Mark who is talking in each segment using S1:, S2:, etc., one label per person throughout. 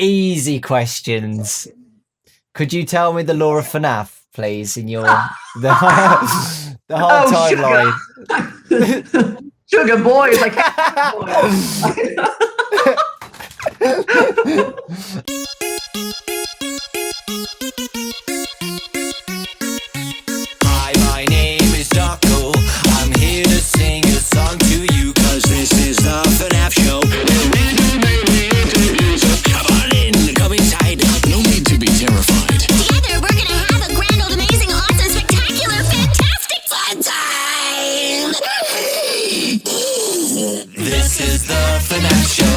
S1: easy questions. Could you tell me the lore of FNaF, please, in your the whole timeline?
S2: Sugar boy is like.
S3: Hi, my name is Dawko. I'm here to sing a song to you, cause this is the FNaF show. Come on in, come inside. No need to be terrified.
S4: Together, we're gonna have a grand old amazing, awesome, spectacular, fantastic fun time!
S3: This is the FNaF show.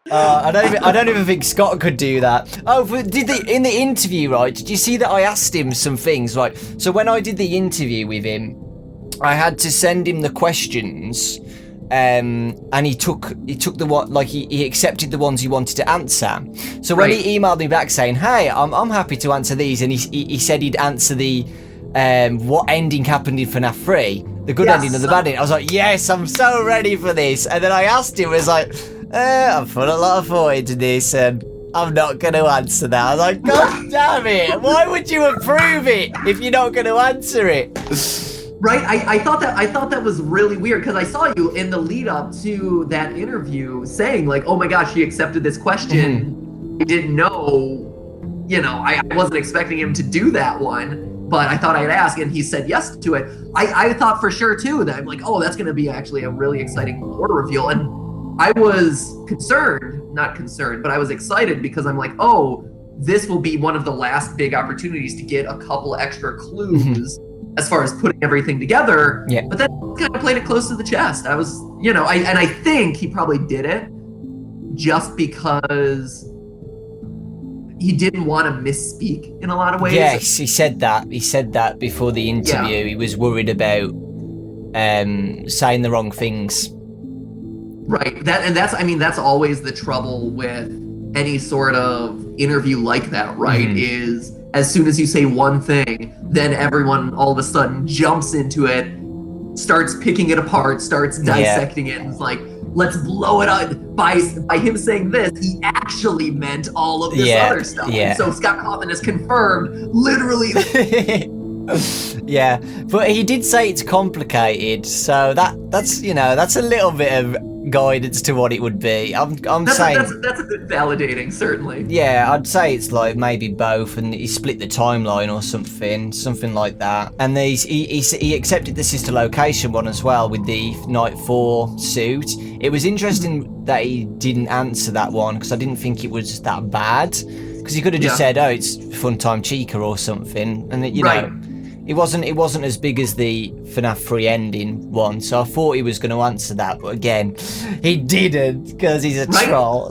S1: I don't even think Scott could do that. Oh, but in the interview, right? Did you see that I asked him some things, right? So when I did the interview with him, I had to send him the questions, and he took the what, like he accepted the ones he wanted to answer. So when he emailed me back saying, "Hey, I'm happy to answer these," and he said he'd answer the what ending happened in FNaF 3, the good ending or the bad ending. I was like, yes, I'm so ready for this. And then I asked him, I was like, I've put a lot of thought into this and I'm not going to answer that. I was like, God damn it. Why would you approve it if you're not going to answer it?
S2: Right, I thought that was really weird because I saw you in the lead up to that interview saying like, oh my gosh, she accepted this question. I didn't know, I wasn't expecting him to do that one. But I thought I'd ask, and he said yes to it. I thought for sure, too, that I'm like, oh, that's going to be actually a really exciting lore reveal. And I was not concerned, but I was excited because I'm like, oh, this will be one of the last big opportunities to get a couple extra clues as far as putting everything together.
S1: Yeah.
S2: But then kind of played it close to the chest. I was, and I think he probably did it just because he didn't want to misspeak in a lot of ways.
S1: Yes, he said that. He said that before the interview.
S2: Yeah.
S1: He was worried about saying the wrong things.
S2: Right. That's always the trouble with any sort of interview like that, right? Is as soon as you say one thing, then everyone all of a sudden jumps into it, starts picking it apart, starts dissecting it, and it's like, let's blow it up. By him saying this, he actually meant all of this other stuff.
S1: Yeah.
S2: And so Scott Cawthon has confirmed literally.
S1: Yeah, but he did say it's complicated, so that's a little bit of guidance to what it would be. That's
S2: a bit validating, certainly.
S1: Yeah, I'd say it's like maybe both, and he split the timeline or something like that. And he accepted the sister location one as well with the Night 4 suit. It was interesting that he didn't answer that one because I didn't think it was that bad. Because he could have just said, "Oh, it's Funtime Chica" or something, and you know. It wasn't as big as the FNaF 3 ending one, so I thought he was going to answer that, but again, he didn't because he's a troll.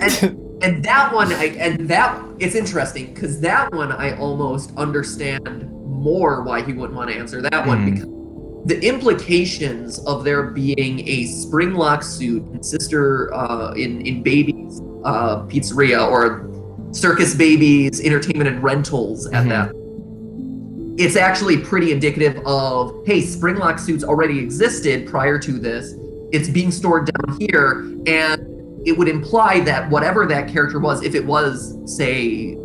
S2: And that one, it's interesting because that one I almost understand more why he wouldn't want to answer that one, because the implications of there being a Springlock suit in Sister in Baby's pizzeria or Circus Baby's entertainment and rentals at that. It's actually pretty indicative of, hey, Springlock suits already existed prior to this. It's being stored down here, and it would imply that whatever that character was, if it was, say,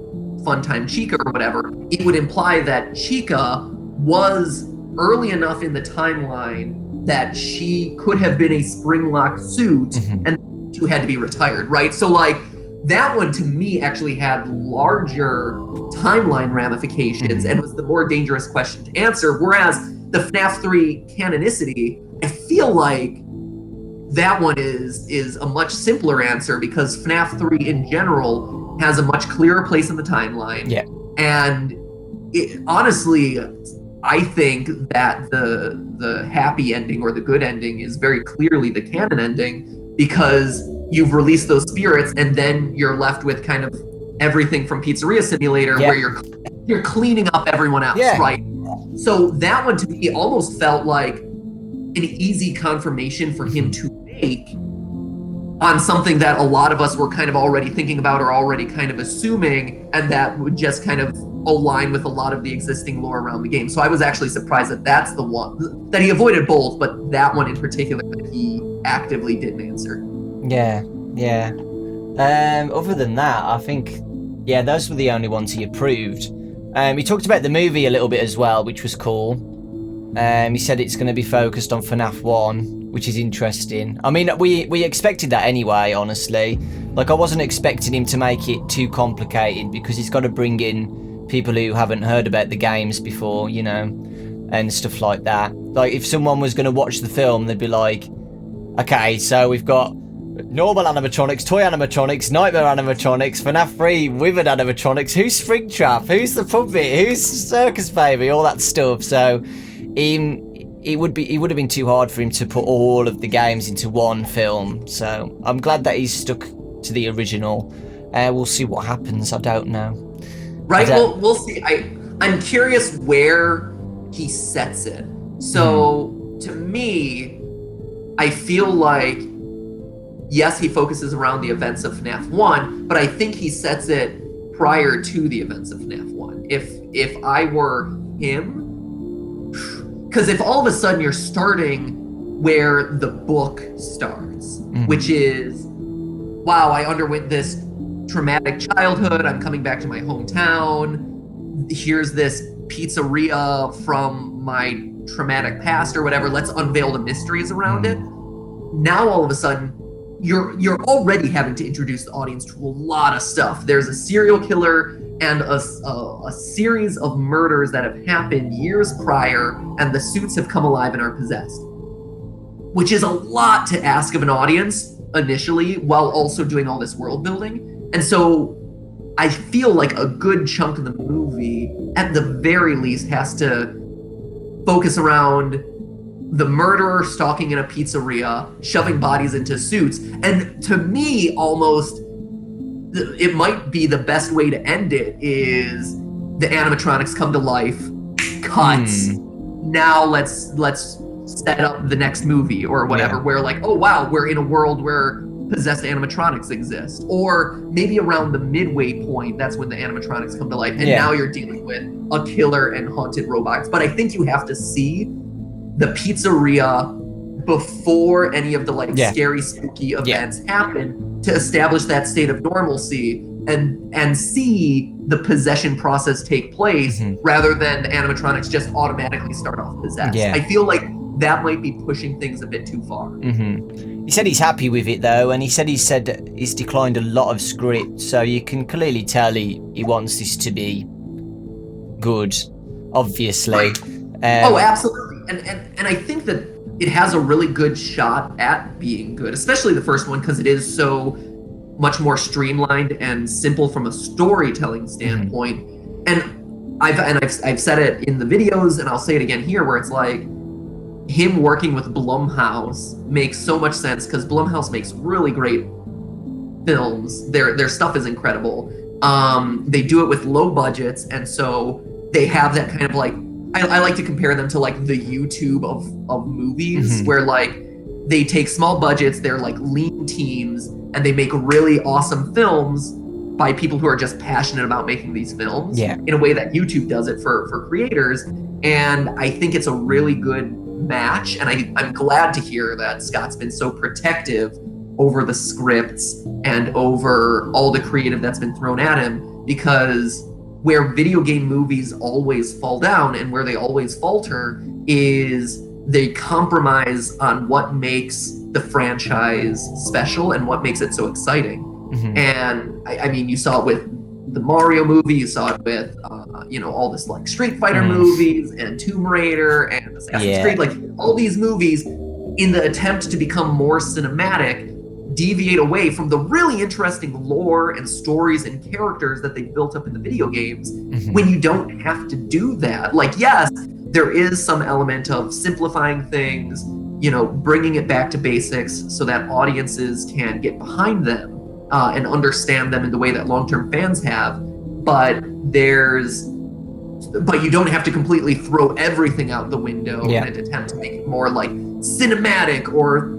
S2: Funtime Chica or whatever, it would imply that Chica was early enough in the timeline that she could have been a Springlock suit and who had to be retired, right? So, like, that one to me actually had larger timeline ramifications and was the more dangerous question to answer. Whereas the FNaF 3 canonicity, I feel like that one is a much simpler answer because FNaF 3 in general has a much clearer place in the timeline. Yeah. And honestly, I think that the happy ending or the good ending is very clearly the canon ending because you've released those spirits, and then you're left with kind of everything from Pizzeria Simulator, where you're cleaning up everyone else, right? So that one to me almost felt like an easy confirmation for him to make on something that a lot of us were kind of already thinking about or already kind of assuming, and that would just kind of align with a lot of the existing lore around the game. So I was actually surprised that that's the one that he avoided both, but that one in particular that he actively didn't answer.
S1: Yeah. Other than that, I think, yeah, those were the only ones he approved. He talked about the movie a little bit as well, which was cool. He said it's going to be focused on FNaF 1, which is interesting. I mean, we expected that anyway, honestly. Like, I wasn't expecting him to make it too complicated, because he's got to bring in people who haven't heard about the games before, you know, and stuff like that. Like, if someone was going to watch the film, they'd be like, okay, so we've got normal animatronics, toy animatronics, nightmare animatronics, FNaF 3 withered animatronics, who's Springtrap, who's the puppet, who's Circus Baby, all that stuff. So it would have been too hard for him to put all of the games into one film. So I'm glad that he's stuck to the original. We'll see what happens. I don't know.
S2: Right. We'll see. I'm curious where he sets it. So to me, I feel like, yes, he focuses around the events of FNaF 1, but I think he sets it prior to the events of FNaF 1. If I were him, because if all of a sudden you're starting where the book starts, which is, wow, I underwent this traumatic childhood, I'm coming back to my hometown, here's this pizzeria from my traumatic past or whatever, let's unveil the mysteries around it. Now all of a sudden, you're already having to introduce the audience to a lot of stuff. There's a serial killer and a series of murders that have happened years prior, and the suits have come alive and are possessed, which is a lot to ask of an audience initially, while also doing all this world building. And so I feel like a good chunk of the movie, at the very least, has to focus around the murderer stalking in a pizzeria, shoving bodies into suits. And to me, almost, it might be the best way to end it is the animatronics come to life, cuts. Now let's set up the next movie or whatever, where like, oh wow, we're in a world where possessed animatronics exist. Or maybe around the midway point, that's when the animatronics come to life, and now you're dealing with a killer and haunted robots. But I think you have to see the pizzeria before any of the like scary, spooky events happen to establish that state of normalcy and see the possession process take place rather than the animatronics just automatically start off possessed. I feel like that might be pushing things a bit too far.
S1: He said he's happy with it though, and he said he's declined a lot of script, so you can clearly tell he wants this to be good, obviously.
S2: Oh, absolutely. And I think that it has a really good shot at being good, especially the first one, because it is so much more streamlined and simple from a storytelling standpoint. And I've said it in the videos, and I'll say it again here, where it's like, him working with Blumhouse makes so much sense, because Blumhouse makes really great films. Their stuff is incredible. They do it with low budgets, and so they have that kind of like, I like to compare them to like the YouTube of movies, where like they take small budgets, they're like lean teams, and they make really awesome films by people who are just passionate about making these films in a way that YouTube does it for creators. And I think it's a really good match, and I'm glad to hear that Scott's been so protective over the scripts and over all the creative that's been thrown at him, because where video game movies always fall down and where they always falter is they compromise on what makes the franchise special and what makes it so exciting. And I mean, you saw it with the Mario movie, you saw it with all this like Street Fighter movies and Tomb Raider and Assassin's Creed, like all these movies, in the attempt to become more cinematic, deviate away from the really interesting lore and stories and characters that they built up in the video games, when you don't have to do that. Like, yes, there is some element of simplifying things, bringing it back to basics so that audiences can get behind them and understand them in the way that long-term fans have. But you don't have to completely throw everything out the window in an attempt to make it more like cinematic or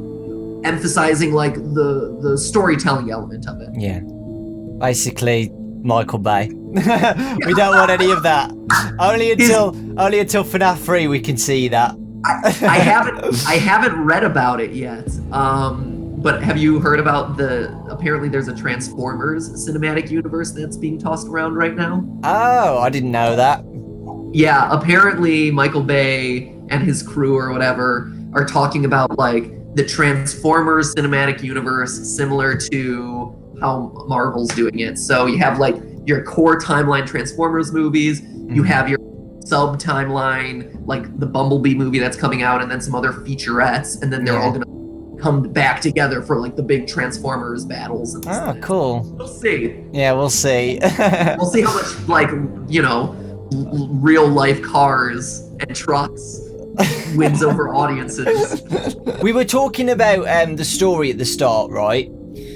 S2: emphasizing like the storytelling element of it.
S1: Basically Michael Bay. We don't want any of that. Only until FNaF 3 we can see that.
S2: I haven't read about it yet. But have you heard about apparently there's a Transformers cinematic universe that's being tossed around right now?
S1: Oh, I didn't know that.
S2: Yeah, apparently Michael Bay and his crew or whatever are talking about like the Transformers cinematic universe, similar to how Marvel's doing it. So you have like your core timeline Transformers movies, you have your sub timeline, like the Bumblebee movie that's coming out, and then some other featurettes, and then they're all gonna come back together for like the big Transformers battles. And
S1: Oh, cool.
S2: We'll see.
S1: Yeah, we'll see.
S2: We'll see how much like real life cars and trucks wins over audiences.
S1: We were talking about the story at the start, right?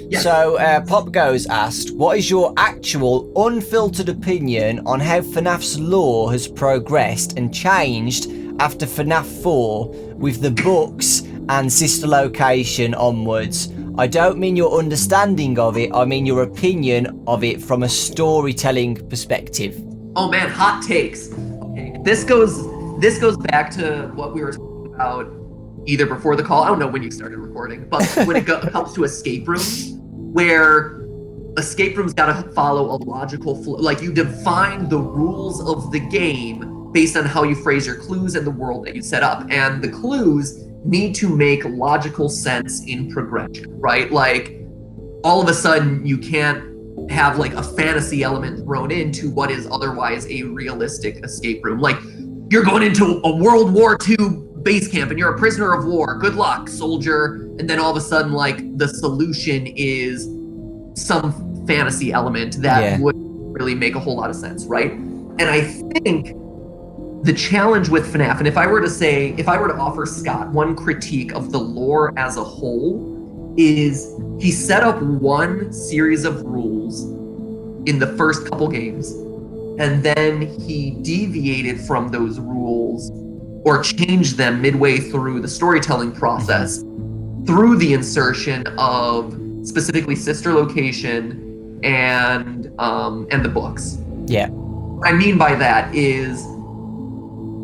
S2: Yes.
S1: So Pop Goes asked, what is your actual unfiltered opinion on how FNAF's lore has progressed and changed after FNAF 4 with the books and sister location onwards? I don't mean your understanding of it, I mean your opinion of it from a storytelling perspective.
S2: Oh man, hot takes. Okay. This goes back to what we were talking about either before the call. I don't know when you started recording, but when it comes to escape rooms, where escape rooms got to follow a logical flow. Like you define the rules of the game based on how you phrase your clues and the world that you set up, and the clues need to make logical sense in progression, right? Like all of a sudden you can't have like a fantasy element thrown into what is otherwise a realistic escape room. Like you're going into a World War II base camp and you're a prisoner of war. Good luck, soldier. And then all of a sudden, like the solution is some fantasy element that would really make a whole lot of sense, right? And I think the challenge with FNAF, and if I were to offer Scott one critique of the lore as a whole, is he set up one series of rules in the first couple games, and then he deviated from those rules or changed them midway through the storytelling process through the insertion of specifically sister location and the books.
S1: Yeah.
S2: What I mean by that is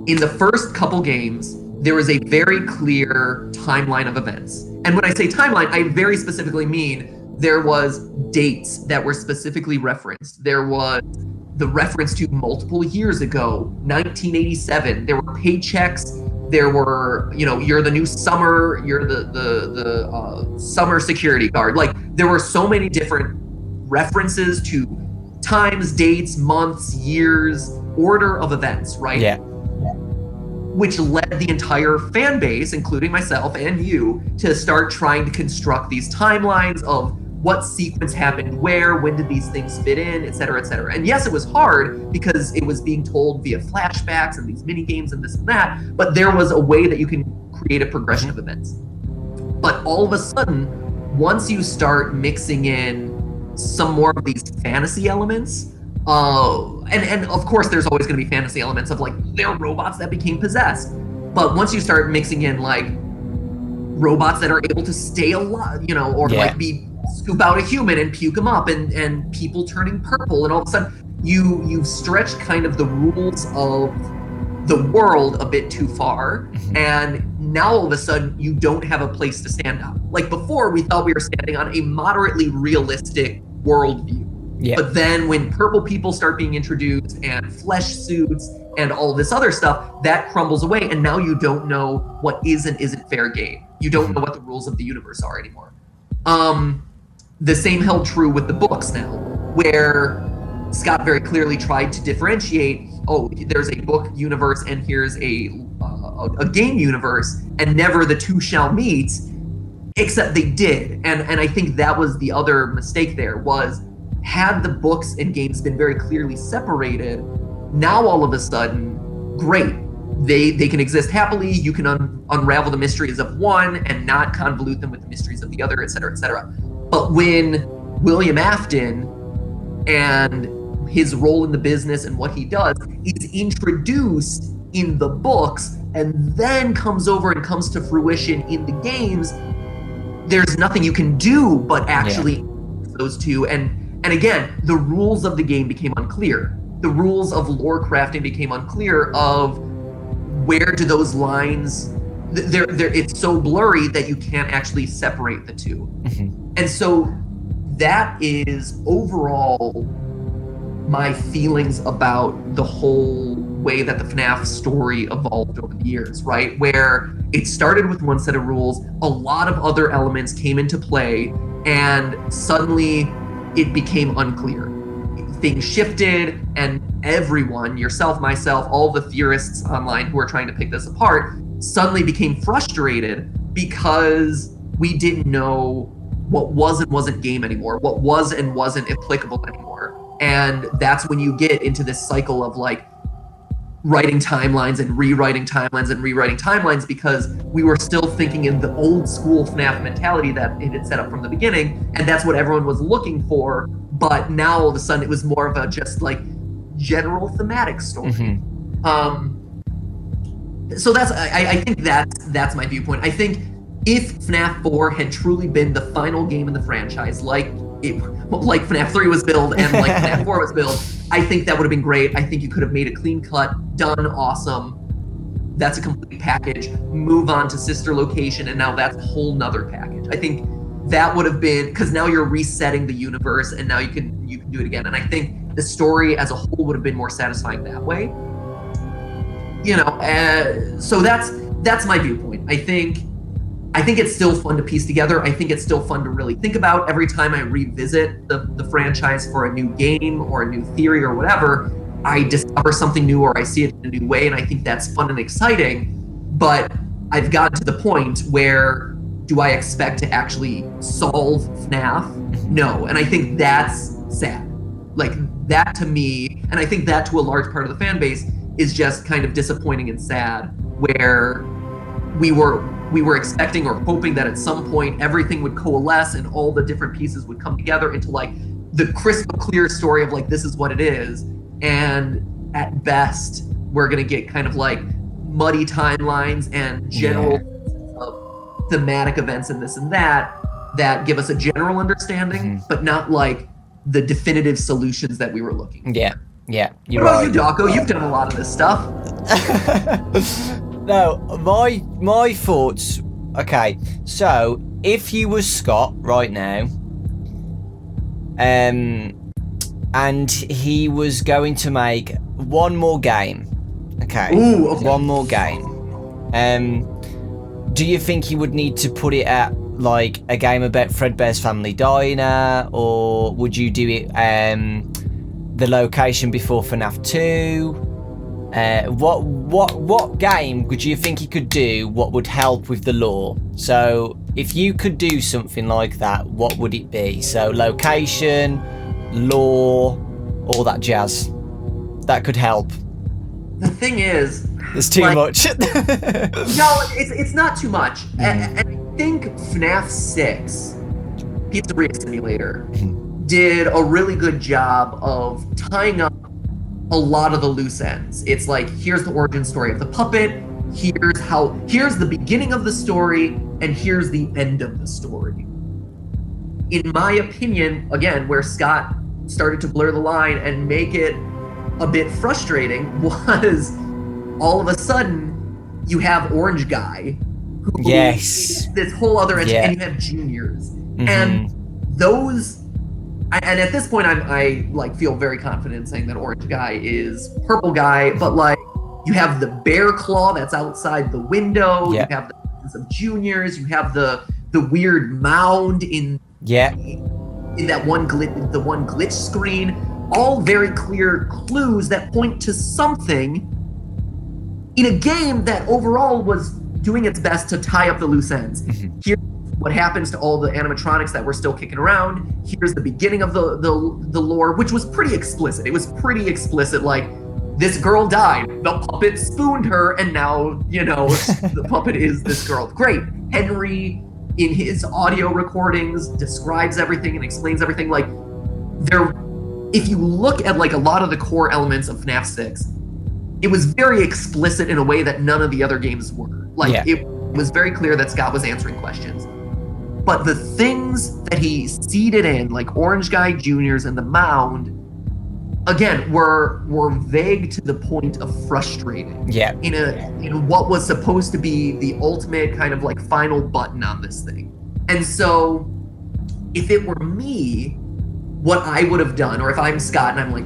S2: in the first couple games, there was a very clear timeline of events. And when I say timeline, I very specifically mean there was dates that were specifically referenced. There was the reference to multiple years ago, 1987. There were paychecks. There were, you're the new summer, you're the summer security guard. Like there were so many different references to times, dates, months, years, order of events, right?
S1: Yeah.
S2: Which led the entire fan base, including myself and you, to start trying to construct these timelines of what sequence happened where, when did these things fit in, et cetera, et cetera. And yes, it was hard because it was being told via flashbacks and these mini games and this and that, but there was a way that you can create a progression of events. But all of a sudden, once you start mixing in some more of these fantasy elements, and of course there's always going to be fantasy elements of like, there are robots that became possessed. But once you start mixing in like robots that are able to stay alive, or like scoop out a human and puke them up, and people turning purple, and all of a sudden you've stretched kind of the rules of the world a bit too far, and now all of a sudden you don't have a place to stand on. Like before, we thought we were standing on a moderately realistic worldview. Yeah. But then when purple people start being introduced and flesh suits and all this other stuff, that crumbles away, and now you don't know what is and isn't fair game. You don't know what the rules of the universe are anymore. The same held true with the books now, where Scott very clearly tried to differentiate, there's a book universe and here's a game universe, and never the two shall meet, except they did. And I think that was the other mistake there, was had the books and games been very clearly separated, now all of a sudden, great. They can exist happily, you can unravel the mysteries of one and not convolute them with the mysteries of the other, et cetera, et cetera. But when William Afton and his role in the business and what he does is introduced in the books and then comes over and comes to fruition in the games, there's nothing you can do but actually those two. And again, the rules of the game became unclear. The rules of lore crafting became unclear of where do those lines it's so blurry that you can't actually separate the two. And so that is overall my feelings about the whole way that the FNaF story evolved over the years, right? Where it started with one set of rules, a lot of other elements came into play, and suddenly it became unclear. Things shifted, and everyone, yourself, myself, all the theorists online who are trying to pick this apart, suddenly became frustrated because we didn't know what was and wasn't game anymore, what was and wasn't applicable anymore. And that's when you get into this cycle of like writing timelines and rewriting timelines and rewriting timelines, because we were still thinking in the old school FNaF mentality that it had set up from the beginning, and that's what everyone was looking for. But now all of a sudden it was more of a just like general thematic story. So that's I think that's my viewpoint. I think if FNaF 4 had truly been the final game in the franchise, like FNaF 3 was billed and like FNaF 4 was billed, I think that would have been great. I think you could have made a clean cut, done awesome. That's a complete package. Move on to sister location, and now that's a whole nother package. I think that would have been, because now you're resetting the universe, and now you can do it again. And I think the story as a whole would have been more satisfying that way. You know, so that's my viewpoint. I think it's still fun to piece together. I think it's still fun to really think about. Every time I revisit the franchise for a new game or a new theory or whatever, I discover something new or I see it in a new way, and I think that's fun and exciting. But I've gotten to the point where, do I expect to actually solve FNaF? No, and I think that's sad. Like, that to me, and I think that to a large part of the fan base, is just kind of disappointing and sad, where we were expecting or hoping that at some point everything would coalesce and all the different pieces would come together into like the crystal clear story of like, this is what it is. And at best, we're gonna get kind of like muddy timelines and general thematic events and this and that give us a general understanding, but not like the definitive solutions that we were looking for.
S1: Yeah, you're
S2: what about
S1: right.
S2: you, Dawko? You've done a lot of this stuff.
S1: No, my thoughts. Okay, so if you were Scott right now, and he was going to make one more game, okay,
S2: Ooh, okay.
S1: one more game, do you think he would need to put it at like a game about Fredbear's Family Diner, or would you do it the location before FNaF 2? What game would you think he could do? What would help with the lore? So if you could do something like that, what would it be? So location, lore, all that jazz that could help.
S2: The thing is,
S1: There's too much.
S2: No, it's not too much. And I think FNaF 6, Pizzeria Simulator, did a really good job of tying up a lot of the loose ends. It's like, here's the origin story of the puppet, here's the beginning of the story, and here's the end of the story. In my opinion, again, where Scott started to blur the line and make it a bit frustrating was all of a sudden you have Orange Guy who
S1: Yes.
S2: is this whole other entity,
S1: Yeah.
S2: and you have juniors. And those, and at this point I like feel very confident in saying that Orange Guy is Purple Guy, but like you have the bear claw that's outside the window,
S1: Yeah.
S2: you have the presence of juniors, you have the weird mound in that one glitch screen, all very clear clues that point to something in a game that overall was doing its best to tie up the loose ends. Here's what happens to all the animatronics that were still kicking around. Here's the beginning of the lore, which was pretty explicit. It was pretty explicit, like, this girl died, the puppet spooned her, and now, you know, the puppet is this girl. Great. Henry, in his audio recordings, describes everything and explains everything. Like, if you look at like a lot of the core elements of FNaF 6, it was very explicit in a way that none of the other games were. Like, it was very clear that Scott was answering questions. But the things that he seeded in, like Orange Guy Juniors and the Mound, again, were vague to the point of frustrating.
S1: Yeah.
S2: In what was supposed to be the ultimate kind of like final button on this thing. And so if it were me, what I would have done, or if I'm Scott and I'm like,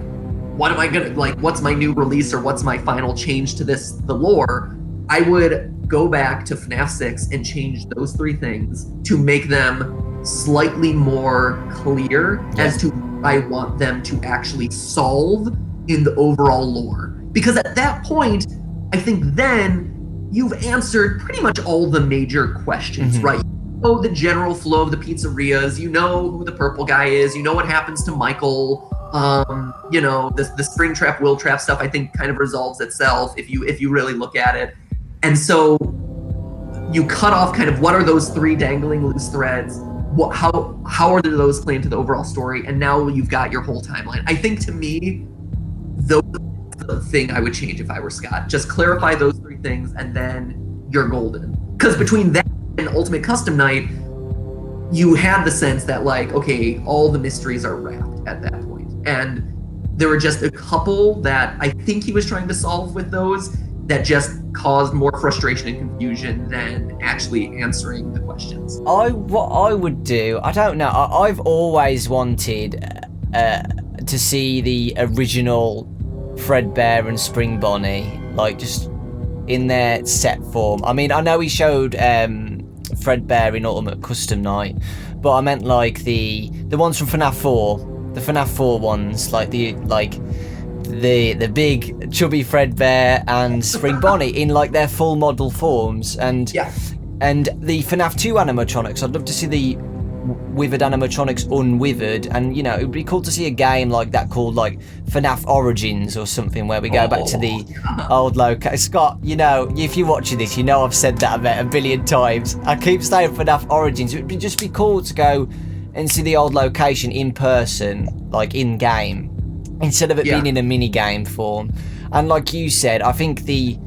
S2: what am I gonna, like, what's my new release or what's my final change to the lore, I would go back to FNAF 6 and change those 3 things to make them slightly more clear as to what I want them to actually solve in the overall lore. Because at that point, I think then you've answered pretty much all the major questions, right? You know the general flow of the pizzerias, you know who the purple guy is, you know what happens to Michael. You know, the Springtrap, Will-Trap stuff I think kind of resolves itself if you really look at it. And so you cut off kind of what are those 3 dangling loose threads, how are those playing to the overall story, and now you've got your whole timeline. I think to me, that's the thing I would change if I were Scott. Just clarify those 3 things and then you're golden. Because between that and Ultimate Custom Night, you had the sense that like, okay, all the mysteries are wrapped at that point. And there were just a couple that I think he was trying to solve with those that just caused more frustration and confusion than actually answering the questions.
S1: What I would do, I don't know. I've always wanted to see the original Fredbear and Spring Bonnie, like just in their set form. I mean, I know he showed Fredbear in Ultimate Custom Night, but I meant like the ones from FNAF 4, the FNAF 4 ones, like the big chubby Fredbear and Spring Bonnie in like their full model forms, and the FNAF 2 animatronics. I'd love to see the withered animatronics unwithered, and you know, it would be cool to see a game like that called like FNAF Origins or something, where we go back to the old location. Scott, you know, if you're watching this, you know I've said that about a billion times. I keep saying FNAF Origins. It would just be cool to go and see the old location in person, like in game, instead of it being in a mini game form. And like you said, I think the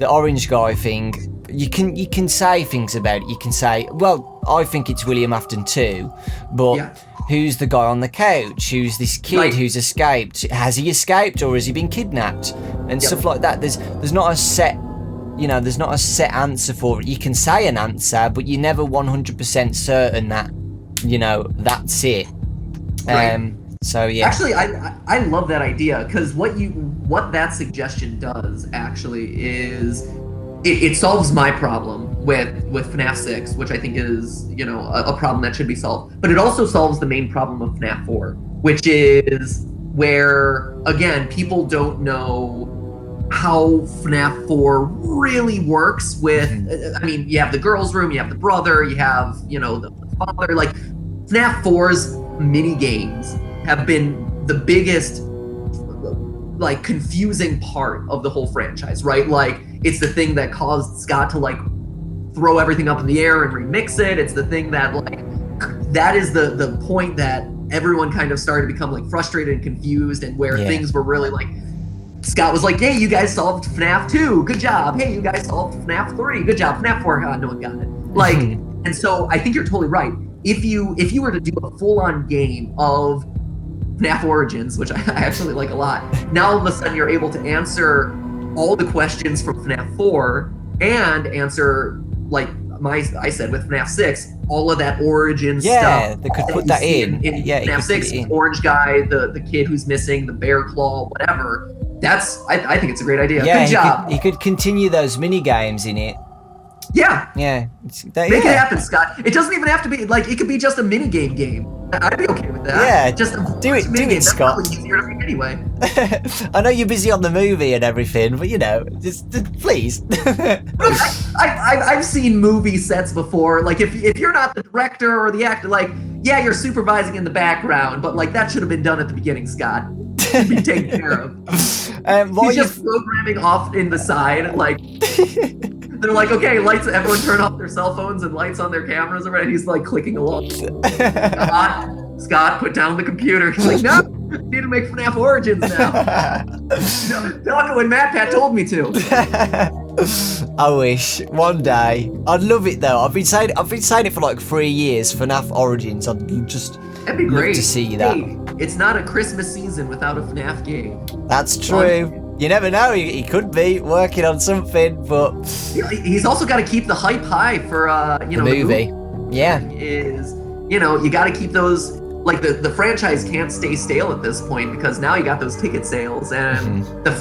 S1: orange guy thing, you can say things about it. You can say, well, I think it's William Afton too, but who's the guy on the couch? Who's this kid who's escaped? Has he escaped or has he been kidnapped? And stuff like that. There's not a set, you know, there's not a set answer for it. You can say an answer, but you're never 100% certain that, you know, that's it. So yeah.
S2: Actually, I love that idea, because what that suggestion does actually is it solves my problem with FNAF 6, which I think is, you know, a problem that should be solved. But it also solves the main problem of FNAF 4, which is where, again, people don't know how FNAF 4 really works with, I mean, you have the girls' room, you have the brother, you have, you know, the father. Like, FNAF 4's mini games have been the biggest, like, confusing part of the whole franchise, right? Like, it's the thing that caused Scott to, like, throw everything up in the air and remix it. It's the thing that, like, that is the point that everyone kind of started to become, like, frustrated and confused, and where things were really, like, Scott was like, hey, you guys solved FNAF 2, good job. Hey, you guys solved FNAF 3, good job. FNAF 4, no one got it. Like, and so I think you're totally right. If you were to do a full-on game of FNAF Origins, which I actually like a lot, now all of a sudden you're able to answer all the questions from FNAF 4 and answer, like I said with FNAF 6, all of that origin stuff.
S1: Yeah, they could put that in.
S2: FNAF 6, orange guy, the kid who's missing, the bear claw, whatever. I think it's a great idea.
S1: Yeah,
S2: good job.
S1: He could continue those mini games in it.
S2: Yeah.
S1: Yeah.
S2: Make it happen, Scott. It doesn't even have to be, like, it could be just a mini game. I'd be okay with that.
S1: Yeah,
S2: just
S1: do it, Scott.
S2: That's easier to make anyway.
S1: I know you're busy on the movie and everything, but you know, just please.
S2: I've seen movie sets before. Like, if you're not the director or the actor, like, yeah, you're supervising in the background, but like that should have been done at the beginning, Scott. Should be taken care of. He's just programming off in the side, like. They're like, okay, lights, everyone turn off their cell phones and lights on their cameras, and he's like clicking along. Scott, put down the computer. He's like, no, I need to make FNAF Origins now. Dawko and MatPat told me to.
S1: I wish one day. I'd love it though. I've been saying it for like 3 years. FNAF Origins. I'd just
S2: That'd be great.
S1: Love to see that.
S2: Hey, it's not a Christmas season without a FNaF game.
S1: That's true. You never know. He could be working on something, but
S2: He's also got to keep the hype high for
S1: the movie. Yeah.
S2: Is you got to keep those. Like the franchise can't stay stale at this point because now you got those ticket sales and the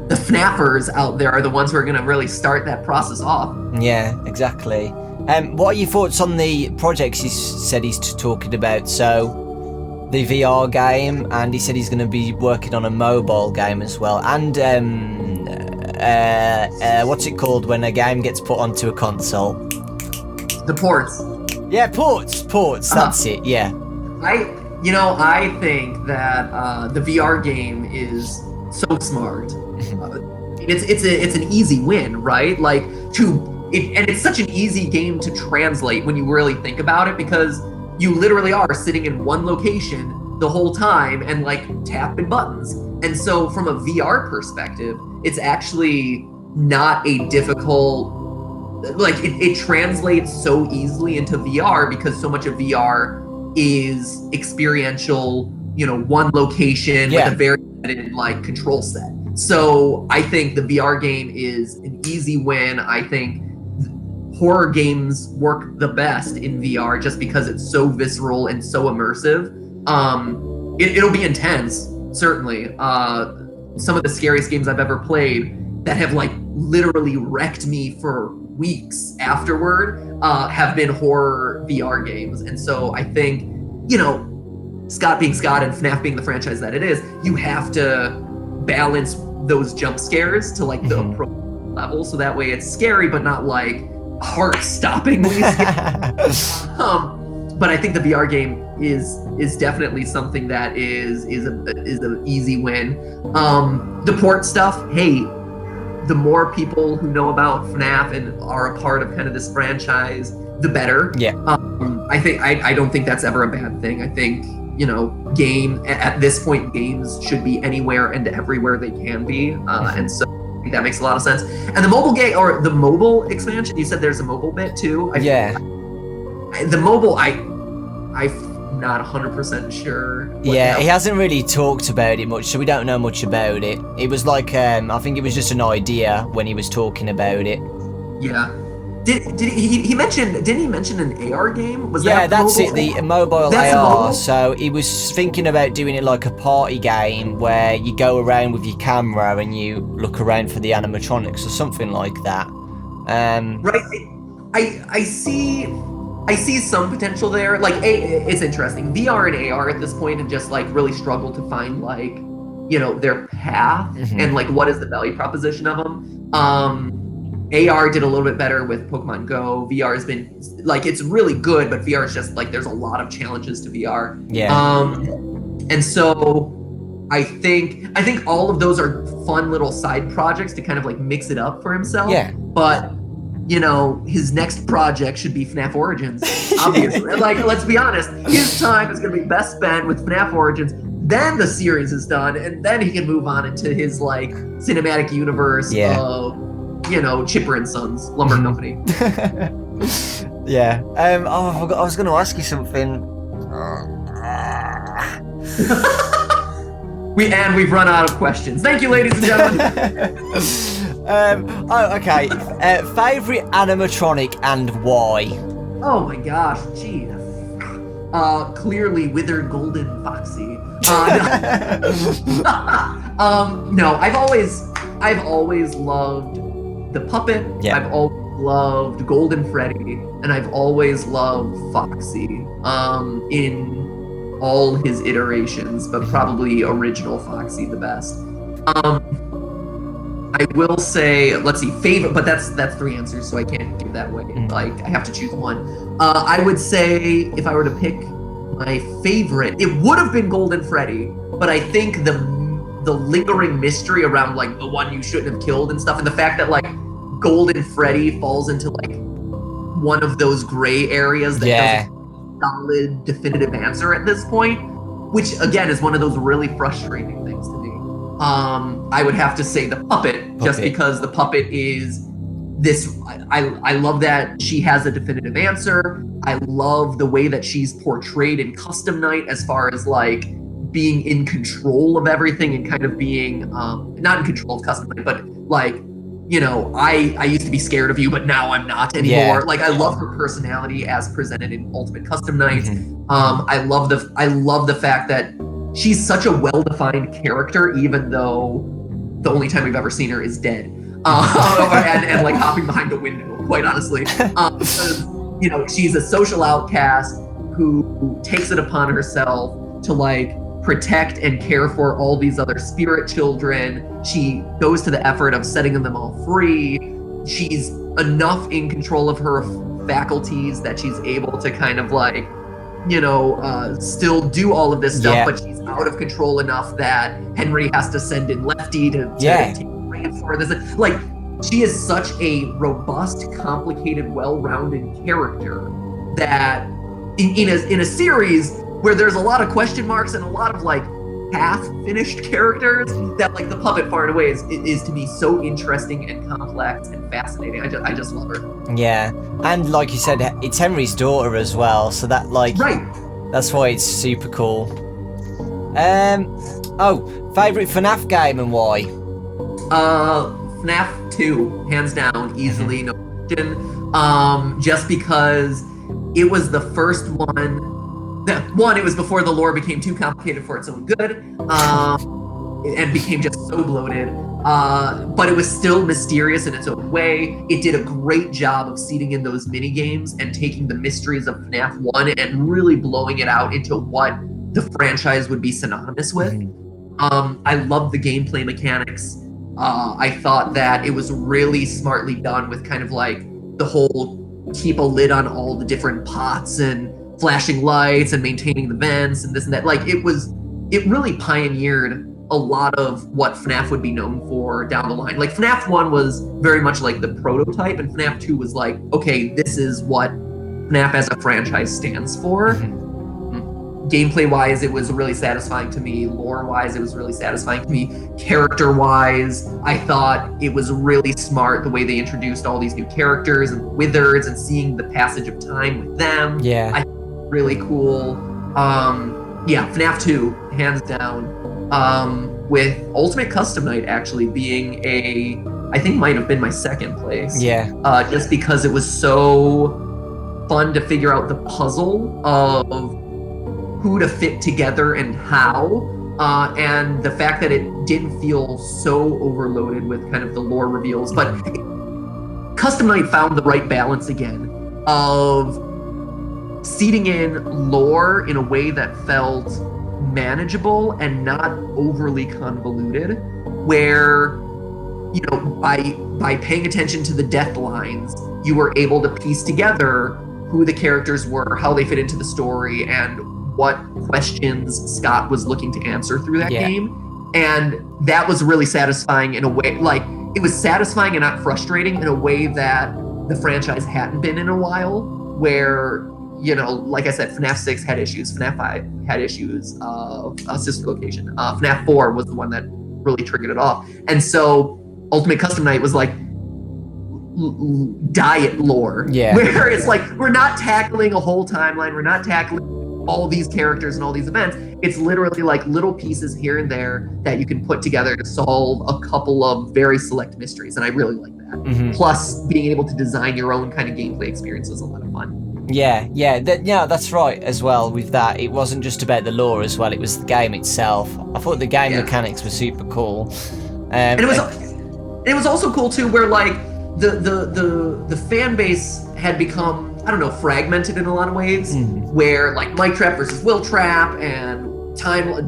S2: FNAFers out there are the ones who are going to really start that process off.
S1: Yeah, exactly. What are your thoughts on the projects he said he's talking about? So the VR game, and he said he's going to be working on a mobile game as well, and what's it called when a game gets put onto a console?
S2: The ports.
S1: Yeah, ports. That's it. Yeah.
S2: I think that the VR game is so smart. It's an easy win, right? Like and it's such an easy game to translate when you really think about it, because you literally are sitting in one location the whole time and like tapping buttons. And so from a VR perspective, it's actually not a difficult, like it translates so easily into VR because so much of VR is experiential, one location with a very limited like control set. So I think the VR game is an easy win. I think horror games work the best in VR just because it's so visceral and so immersive. It'll be intense, certainly. Some of the scariest games I've ever played that have like literally wrecked me for weeks afterward have been horror VR games. And so I think, Scott being Scott and FNaF being the franchise that it is, you have to balance those jump scares to like the appropriate level, so that way it's scary but not like heart-stoppingly scary. But I think the VR game is definitely something that is an easy win. The port stuff, hey, the more people who know about FNaF and are a part of kind of this franchise, the better. Yeah. I don't think that's ever a bad thing. I think, at this point, games should be anywhere and everywhere they can be. And so I think that makes a lot of sense. And the mobile game, or the mobile expansion, you said there's a mobile bit too? The mobile, I'm not 100% sure.
S1: Yeah, he hasn't really talked about it much, so we don't know much about it. It was like, I think it was just an idea when he was talking about it.
S2: Yeah. Didn't he mention an AR game?
S1: That's it, the mobile AR. So he was thinking about doing it like a party game where you go around with your camera and you look around for the animatronics or something like that.
S2: Right. I see some potential there. Like, it's interesting. VR and AR at this point have just like really struggled to find like, their path and like what is the value proposition of them. AR did a little bit better with Pokemon Go. VR has been like, it's really good, but VR is just like, there's a lot of challenges to VR. Yeah. And so I think all of those are fun little side projects to kind of like mix it up for himself. Yeah. But his next project should be FNaF Origins, obviously. Like, let's be honest, his time is going to be best spent with FNaF Origins. Then the series is done, and then he can move on into his like cinematic universe of, Chipper and Sons Lumber Company.
S1: Yeah. I forgot. I was going to ask you something.
S2: We've run out of questions. Thank you, ladies and gentlemen.
S1: Okay. Favorite animatronic and why?
S2: Oh my gosh, gee. Clearly Withered Golden Foxy. No, I've always loved the puppet. Yeah. I've always loved Golden Freddy, and I've always loved Foxy. In all his iterations, but probably original Foxy the best. I will say, let's see, favorite, but that's 3 answers, so I can't give that way. Like, I have to choose one. I would say, if I were to pick my favorite, it would have been Golden Freddy, but I think the lingering mystery around, like, the one you shouldn't have killed and stuff, and the fact that, like, Golden Freddy falls into, like, one of those gray areas that doesn't have a solid, definitive answer at this point, which, again, is one of those really frustrating things to me. I would have to say the puppet, just because the puppet is this, I love that she has a definitive answer. I love the way that she's portrayed in Custom Night as far as like being in control of everything and kind of being not in control of Custom Night, but like, you know, I used to be scared of you, but now I'm not anymore.
S1: Yeah.
S2: Like, I love her personality as presented in Ultimate Custom Night. I love the fact that she's such a well-defined character, even though the only time we've ever seen her is dead, and like hopping behind a window. Quite honestly, because, you know, she's a social outcast who takes it upon herself to like protect and care for all these other spirit children. She goes to the effort of setting them all free. She's enough in control of her faculties that she's able to kind of like, you know, still do all of this stuff, but she's out of control enough that Henry has to send in Lefty to take the reins for this. Like, she is such a robust, complicated, well-rounded character that in a series where there's a lot of question marks and a lot of like half-finished characters, that like the puppet far and away is to me so interesting and complex and fascinating. I just love her.
S1: Yeah, and like you said, it's Henry's daughter as well, so that like that's why it's super cool. Favorite FNaF game and why?
S2: FNaF 2, hands down, easily, no question. Just because it was the first one. One, it was before the lore became too complicated for its own good, and became just so bloated. But it was still mysterious in its own way. It did a great job of seeding in those mini games and taking the mysteries of FNaF 1 and really blowing it out into what the franchise would be synonymous with. I loved the gameplay mechanics. I thought that it was really smartly done with kind of like the whole keep a lid on all the different pots and flashing lights and maintaining the vents and this and that. Like, it really pioneered a lot of what FNaF would be known for down the line. Like, FNaF 1 was very much like the prototype, and FNaF 2 was like, okay, this is what FNaF as a franchise stands for. Gameplay-wise, it was really satisfying to me. Lore-wise, it was really satisfying to me. Character-wise, I thought it was really smart the way they introduced all these new characters and wizards and seeing the passage of time with them.
S1: Yeah.
S2: Really cool. FNaF 2, hands down. With Ultimate Custom Night actually being I think might have been my second place.
S1: Yeah.
S2: Just because it was so fun to figure out the puzzle of who to fit together and how, and the fact that it didn't feel so overloaded with kind of the lore reveals. But Custom Night found the right balance again of seeding in lore in a way that felt manageable and not overly convoluted, where, you know, by paying attention to the death lines, you were able to piece together who the characters were, how they fit into the story, and what questions Scott was looking to answer through that game. And that was really satisfying in a way, like, it was satisfying and not frustrating in a way that the franchise hadn't been in a while, where, you know, like I said, FNaF 6 had issues, FNaF 5 had issues, Sister Location. FNaF 4 was the one that really triggered it off. And so Ultimate Custom Night was like diet lore, where it's like, we're not tackling a whole timeline, we're not tackling all these characters and all these events. It's literally like little pieces here and there that you can put together to solve a couple of very select mysteries, and I really like that. Plus, being able to design your own kind of gameplay experience is a lot of fun.
S1: Yeah, that's right as well. With that, it wasn't just about the lore as well, it was the game itself. I thought the game mechanics were super cool.
S2: And it was also cool too, where like the fan base had become, I don't know, fragmented in a lot of ways, where like Mike Trap versus Will Trap and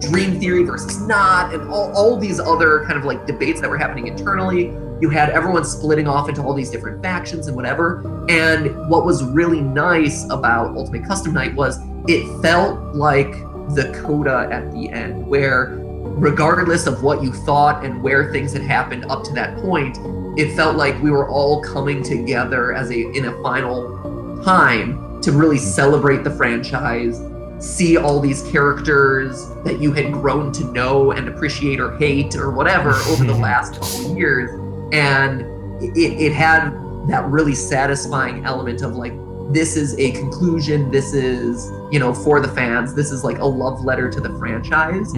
S2: Dream Theory versus not, and all these other kind of like debates that were happening internally. You had everyone splitting off into all these different factions and whatever. And what was really nice about Ultimate Custom Night was it felt like the coda at the end, where regardless of what you thought and where things had happened up to that point, it felt like we were all coming together in a final time to really celebrate the franchise, see all these characters that you had grown to know and appreciate or hate or whatever over the last couple of years. And it had that really satisfying element of like, this is a conclusion, this is, you know, for the fans, this is like a love letter to the franchise,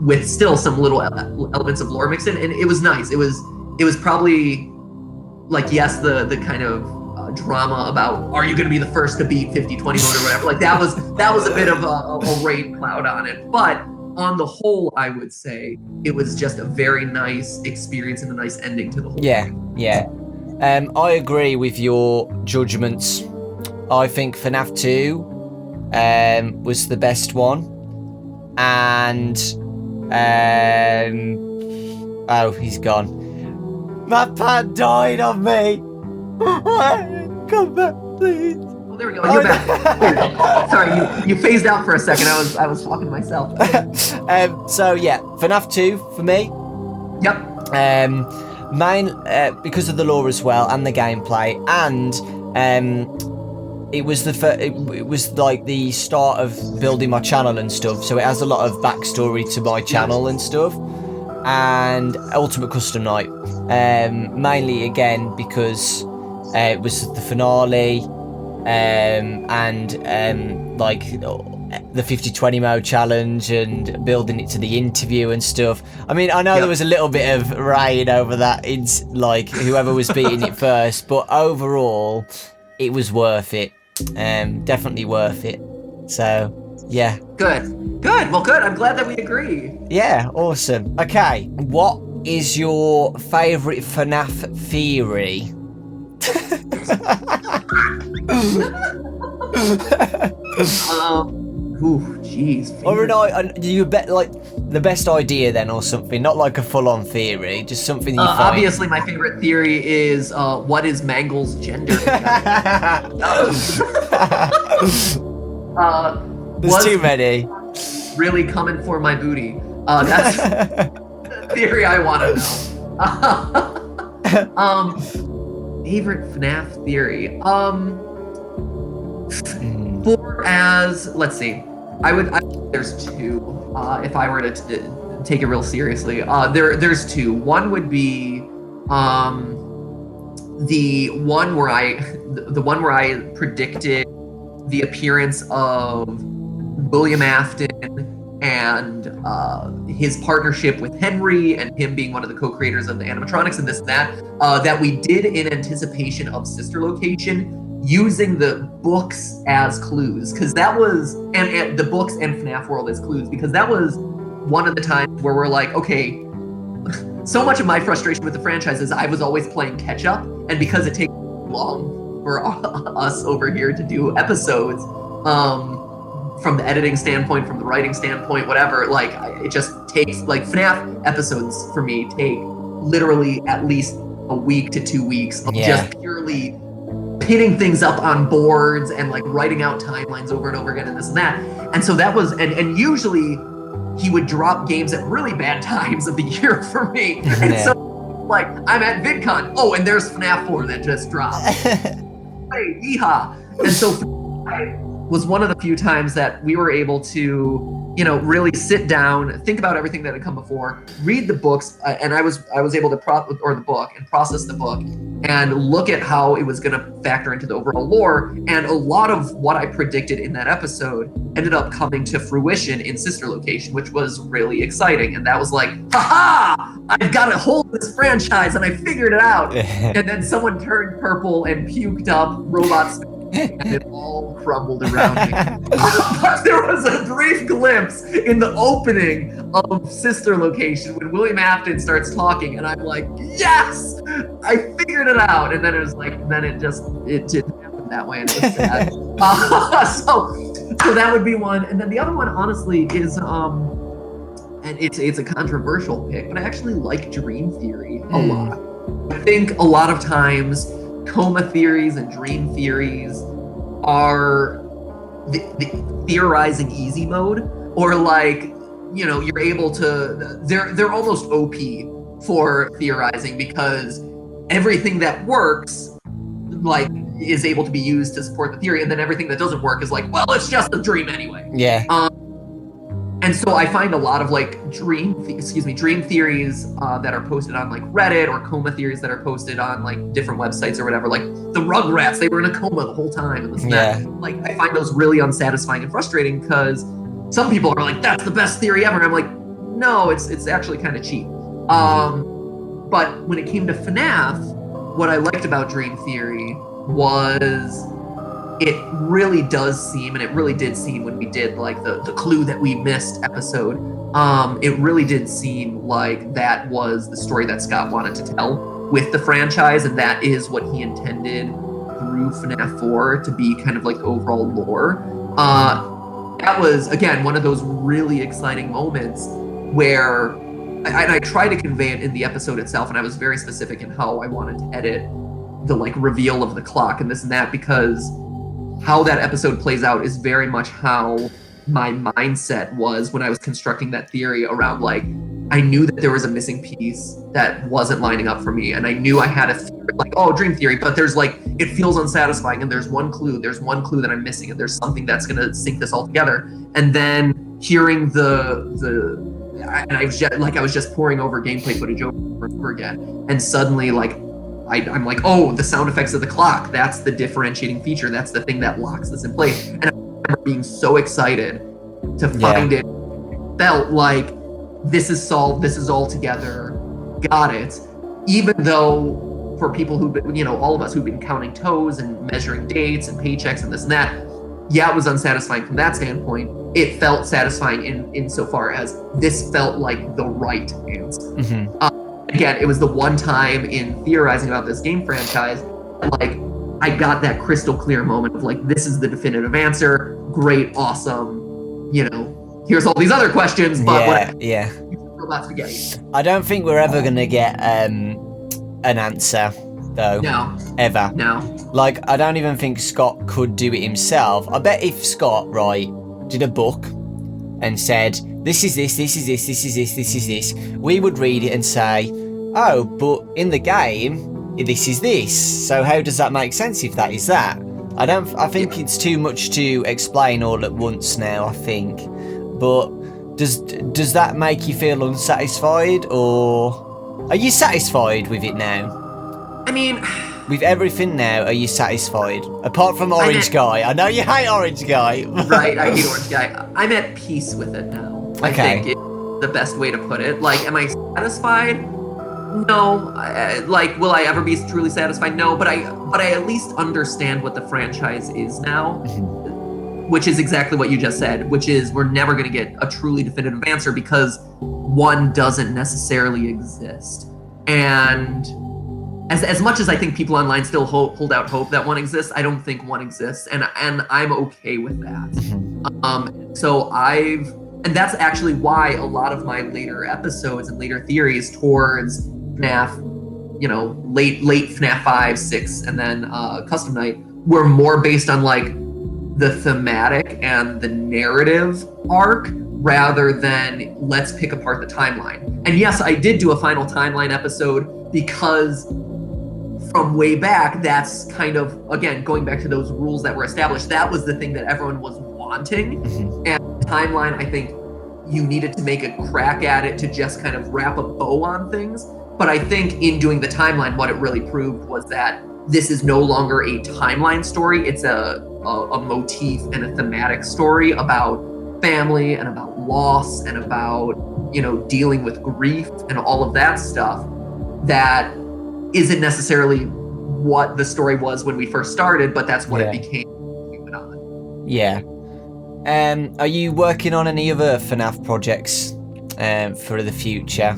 S2: with still some little elements of lore mixed in, and it was nice. It was probably like, yes, the kind of drama about, are you going to be the first to beat 50-20 mode or whatever, like that was a bit of a rain cloud on it, but on the whole, I would say it was just a very nice experience and a nice ending to the whole thing.
S1: Yeah. I agree with your judgments. I think FNaF 2 was the best one. And oh, he's gone. MatPat died on me. Come back, please.
S2: Oh, there we go. You're back. Sorry, you phased out for a second. I was talking to myself.
S1: So yeah, FNaF 2 for me.
S2: Yep.
S1: Because of the lore as well and the gameplay, and it was like the start of building my channel and stuff, so it has a lot of backstory to my channel and stuff. And Ultimate Custom Night, mainly again because it was the finale, and like the 50-20 mode challenge and building it to the interview and stuff. I mean, I know there was a little bit of rain over that, it's like whoever was beating it first, but overall it was worth it. Definitely worth it. So yeah.
S2: Good. Well, good. I'm glad that we agree.
S1: Yeah, awesome. Okay, what is your favourite FNaF theory?
S2: Jeez.
S1: Or you bet like the best idea then, or something, not like a full-on theory, just something you find.
S2: Obviously, my favorite theory is what is Mangle's gender?
S1: There's too many.
S2: Really coming for my booty. That's the theory I want to know. Favorite FNaF theory. Let's see. There's two. If I were to take it real seriously, there's two. One would be the one where I predicted the appearance of William Afton and his partnership with Henry, and him being one of the co-creators of the animatronics and this and that, that we did in anticipation of Sister Location, using the books as clues, because that was, and the books and FNaF World as clues, because that was one of the times where we're like, okay, so much of my frustration with the franchise is I was always playing catch up, and because it takes long for us over here to do episodes, from the editing standpoint, from the writing standpoint, whatever, like it just takes, like FNaF episodes for me take literally at least a week to 2 weeks of just purely pinning things up on boards and like writing out timelines over and over again and this and that. And so that was, and usually he would drop games at really bad times of the year for me. And so like I'm at VidCon, oh, and there's FNaF 4 that just dropped. Hey, yeehaw. And so I was one of the few times that we were able to, you know, really sit down, think about everything that had come before, read the books, and I was able to process the book and look at how it was going to factor into the overall lore. And a lot of what I predicted in that episode ended up coming to fruition in Sister Location, which was really exciting. And that was like, ha-ha! I've got a hold of this franchise and I figured it out. And then someone turned purple and puked up robots and it all crumbled around me. But there was a brief glimpse in the opening of Sister Location when William Afton starts talking, and I'm like, yes, I figured it out. And then it was like, it didn't happen that way, and it was sad. So that would be one. And then the other one, honestly, is and it's a controversial pick, but I actually like Dream Theory a lot. I think a lot of times coma theories and dream theories are the theorizing easy mode, or like, you know, you're able to, they're almost OP for theorizing, because everything that works like is able to be used to support the theory, and then everything that doesn't work is like, well, it's just a dream anyway. And so I find a lot of like dream theories that are posted on like Reddit, or coma theories that are posted on like different websites or whatever. Like the Rugrats, they were in a coma the whole time, and this and that. Like I find those really unsatisfying and frustrating, because some people are like, "That's the best theory ever." And I'm like, no, it's actually kind of cheap. But when it came to FNaF, what I liked about Dream Theory was it really does seem, and it really did seem when we did like the clue that we missed episode, it really did seem like that was the story that Scott wanted to tell with the franchise, and that is what he intended through FNaF 4 to be kind of like overall lore. That was, again, one of those really exciting moments where I tried to convey it in the episode itself, and I was very specific in how I wanted to edit the like reveal of the clock and this and that, because how that episode plays out is very much how my mindset was when I was constructing that theory around, like, I knew that there was a missing piece that wasn't lining up for me, and I knew I had a theory, like, oh, dream theory, but there's like, it feels unsatisfying, and there's one clue that I'm missing, and there's something that's gonna sync this all together. And then hearing I was just pouring over gameplay footage over and over again, and suddenly like I'm like, oh, the sound effects of the clock, that's the differentiating feature, that's the thing that locks this in place. And I remember being so excited to find it. Felt like this is solved, this is all together, got it. Even though for people who've been, all of us who've been counting toes and measuring dates and paychecks and this and that, yeah, it was unsatisfying from that standpoint. It felt satisfying insofar as this felt like the right answer. Again, it was the one time in theorizing about this game franchise, like, I got that crystal clear moment of like, this is the definitive answer. Great, awesome. Here's all these other questions, but robot spaghetti.
S1: I don't think we're ever gonna get an answer, though.
S2: No.
S1: Ever.
S2: No.
S1: Like, I don't even think Scott could do it himself. I bet if Scott, did a book and said, this is this, this is this, this is this, this is this, we would read it and say, oh, but in the game, this is this. So how does that make sense if that is that? I think it's too much to explain all at once now, I think. But does that make you feel unsatisfied, or are you satisfied with it now?
S2: I mean,
S1: with everything now, are you satisfied? Apart from Orange Guy. I know you hate Orange Guy.
S2: Right, I hate Orange Guy. I'm at peace with it now.
S1: Okay.
S2: I think it's the best way to put it. Like, am I satisfied? No. Will I ever be truly satisfied? No, but I at least understand what the franchise is now, which is exactly what you just said, which is we're never going to get a truly definitive answer because one doesn't necessarily exist. And as much as I think people online still hold out hope that one exists, I don't think one exists, and I'm okay with that. And that's actually why a lot of my later episodes and later theories towards FNaF, late FNaF 5, 6, and then Custom Night were more based on like the thematic and the narrative arc rather than let's pick apart the timeline. And yes, I did do a final timeline episode because from way back, that's kind of, again, going back to those rules that were established, that was the thing that everyone was wanting. And timeline, I think you needed to make a crack at it to just kind of wrap a bow on things. But I think in doing the timeline, what it really proved was that this is no longer a timeline story. It's a motif and a thematic story about family and about loss and about, dealing with grief and all of that stuff that isn't necessarily what the story was when we first started, but that's what it became when we went on.
S1: Yeah. Are you working on any other FNaF projects for the future?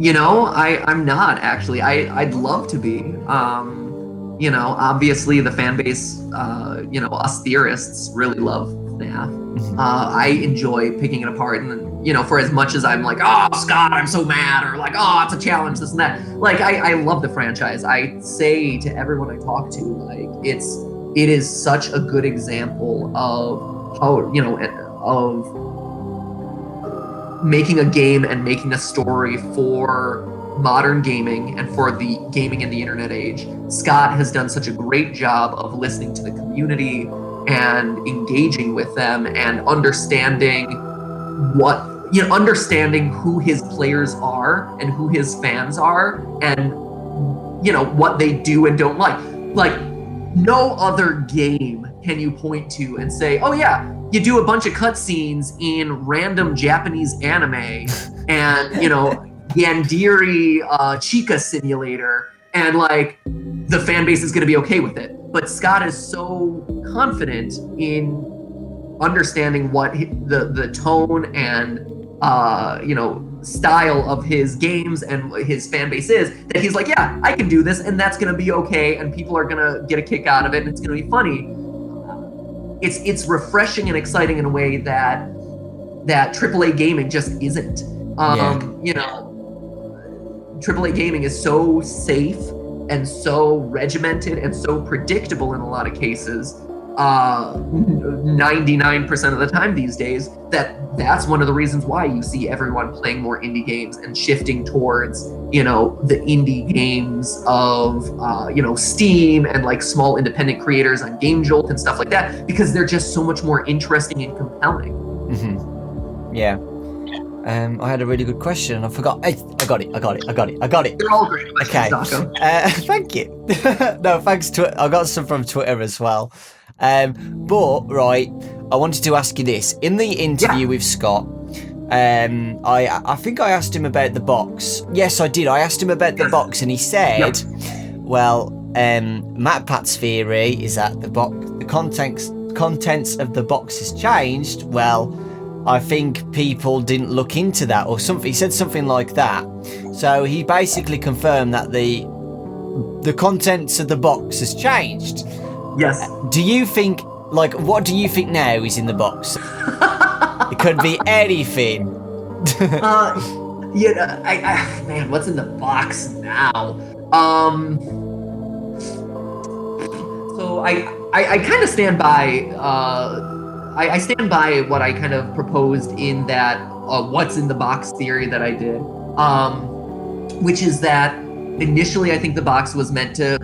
S2: I'm not actually. I'd love to be. Obviously the fan base, us theorists really love FNaF. I enjoy picking it apart, and for as much as I'm like, oh, Scott, I'm so mad, or like, oh, it's a challenge, this and that. Like, I love the franchise. I say to everyone I talk to, like, it is such a good example of how, of making a game and making a story for modern gaming and for the gaming in the internet age. Scott has done such a great job of listening to the community and engaging with them and understanding understanding who his players are and who his fans are, and what they do and don't like. Like, no other game can you point to and say, oh yeah, you do a bunch of cutscenes in random Japanese anime and Yandere Chica Simulator, and like the fan base is going to be okay with it. But Scott is so confident in understanding what the tone and style of his games and his fan base is, that he's like, yeah, I can do this, and that's going to be okay, and people are going to get a kick out of it, and it's going to be funny. It's refreshing and exciting in a way that AAA gaming just isn't. AAA gaming is so safe and so regimented and so predictable in a lot of cases, 99% of the time these days, that's one of the reasons why you see everyone playing more indie games and shifting towards the indie games of Steam and like small independent creators on Game Jolt and stuff like that, because they're just so much more interesting and compelling.
S1: Yeah. I had a really good question and I forgot. I got it.
S2: They're all great questions,
S1: Okay.
S2: Dawko.
S1: Thank you. No, thanks to I got some from Twitter as well. But right, I wanted to ask you this. In the interview with Scott, I think I asked him about the box. Yes, I did. I asked him about the box, and he said, well, MatPat's theory is that the contents of the box has changed. Well, I think people didn't look into that or something. He said something like that. So he basically confirmed that the contents of the box has changed.
S2: Yes.
S1: Do you think, what do you think now is in the box? It could be anything.
S2: Man, what's in the box now? So I kind of stand by. I stand by what I kind of proposed in that what's in the box theory that I did, which is that initially I think the box was meant to